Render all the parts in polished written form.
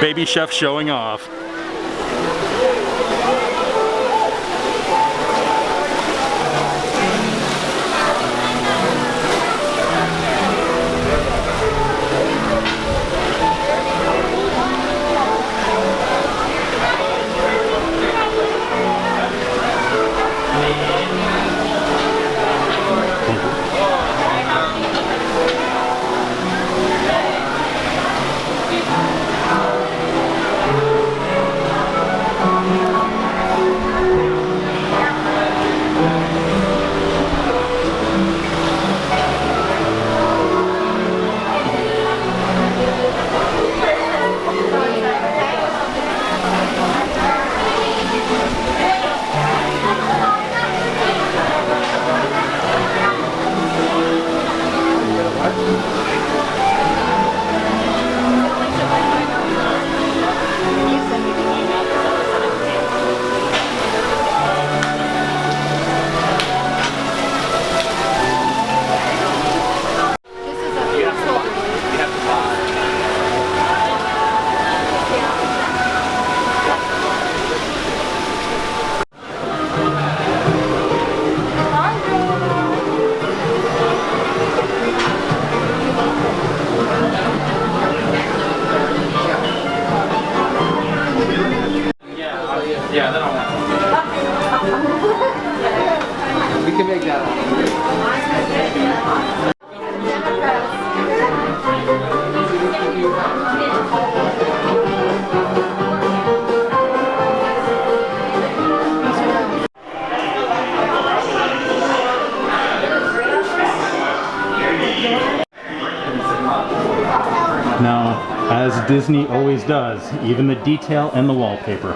Baby chef showing off. Yeah, then I'll we can make that one. Now, as Disney always does, even the detail and the wallpaper.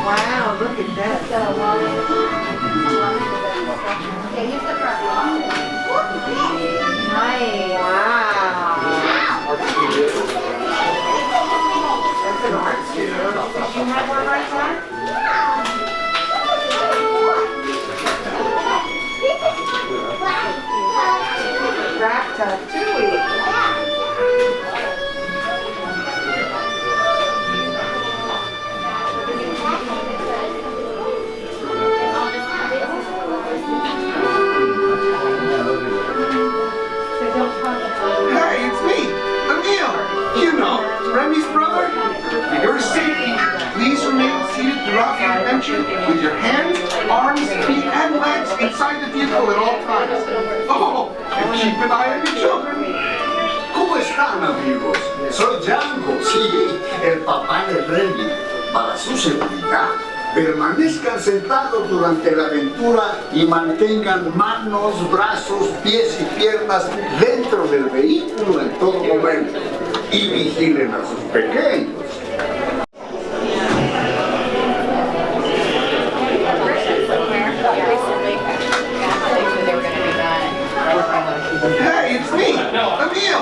Wow, look at that. Nice. Wow. That's an art studio. Did you have one like that? Ratatouille. Hey, it's me, Emil. You know, Remy's brother. For your safety, please remain seated throughout your adventure with your hands, arms, feet, and legs inside the vehicle at all times. Oh, and keep an eye on your children. ¿Cómo están, amigos? Soy Django, sí, el papá de Remy. Para su seguridad, permanezcan sentados durante la aventura y mantengan manos, brazos, pies y piernas dentro del vehículo en todo momento. Y vigilen a sus pequeños. Hey, it's me, Emil.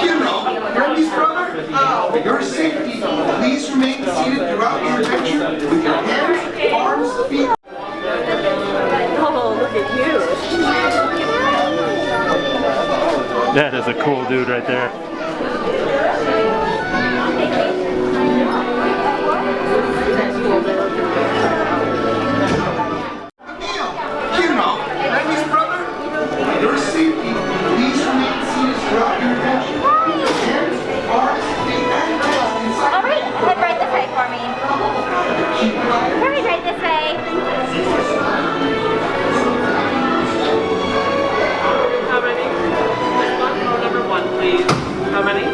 You know, Remy's brother. For your safety, please remain seated throughout your adventure with your hands, arms, feet. Oh, look at you. That is a cool dude right there. Emil, you know, Remy's brother. For your safety, please remain seated throughout your adventure. With your hands, arms, feet, and legs inside. All right, head right this way for me. Hurry right this way. How many? Row number 1, please. How many?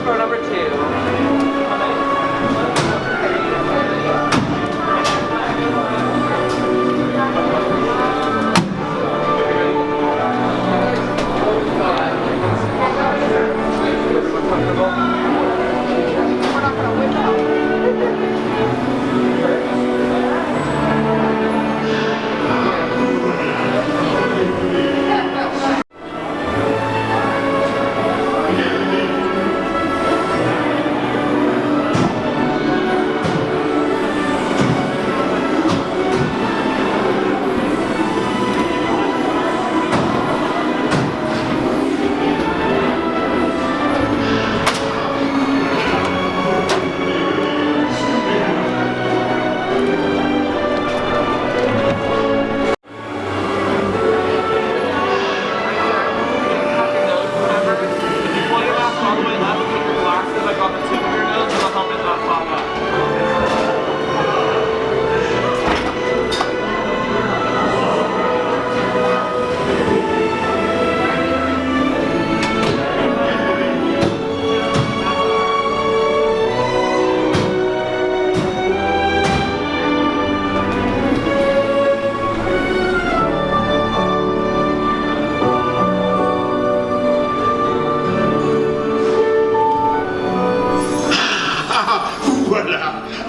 Row number 2. How many?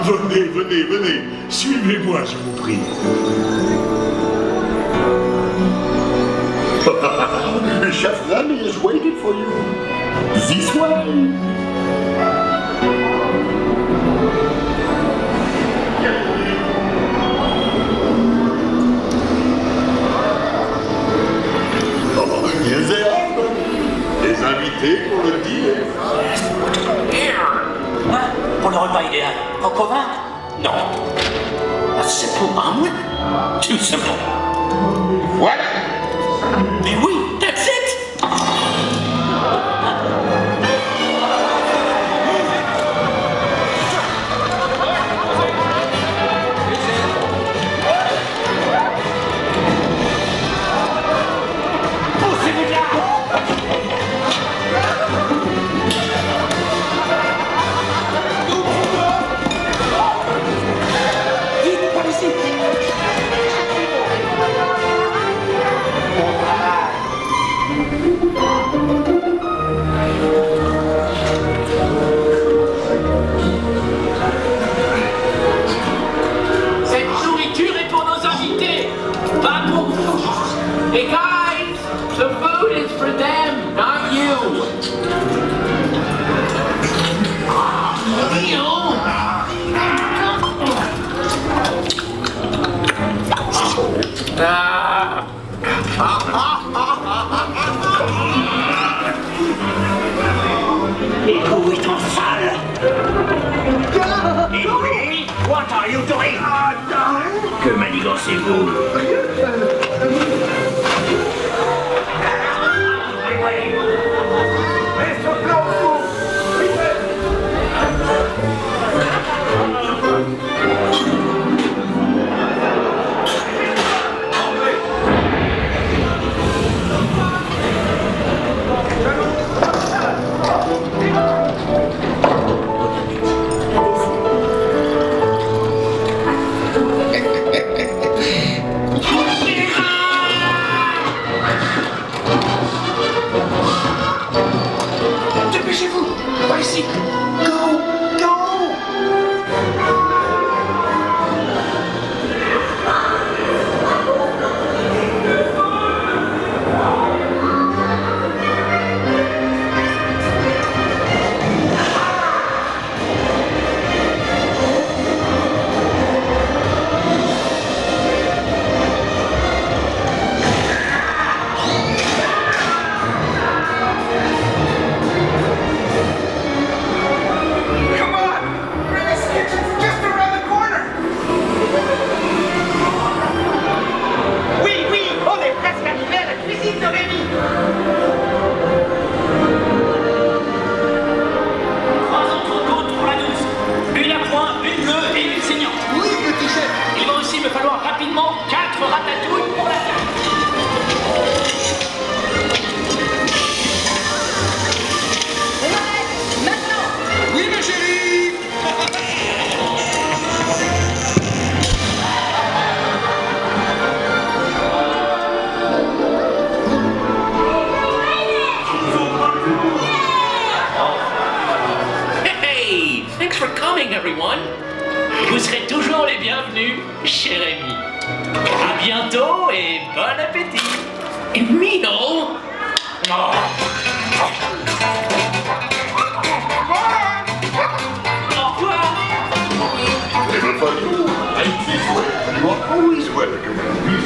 Venez, venez, venez. Suivez-moi, je vous prie. Chef Remy is waiting for you. This way. Oh, here they are. Les invités pour le dîner. Hein? Pour le repas idéal. En convaincre? Non. A simple omelet? Too simple. What? Mais oui, that's it! Poussez-vous de là! Vite, par ici! Cette nourriture est pour nos invités, pas pour vous. Hey guys, the food is for them, not you. L'égout est en salle. Écoutez, what are you doing? Que manigancez-vous? bientôt et bon appétit. Emile? Oh. Never forget, I teach where you are always welcome.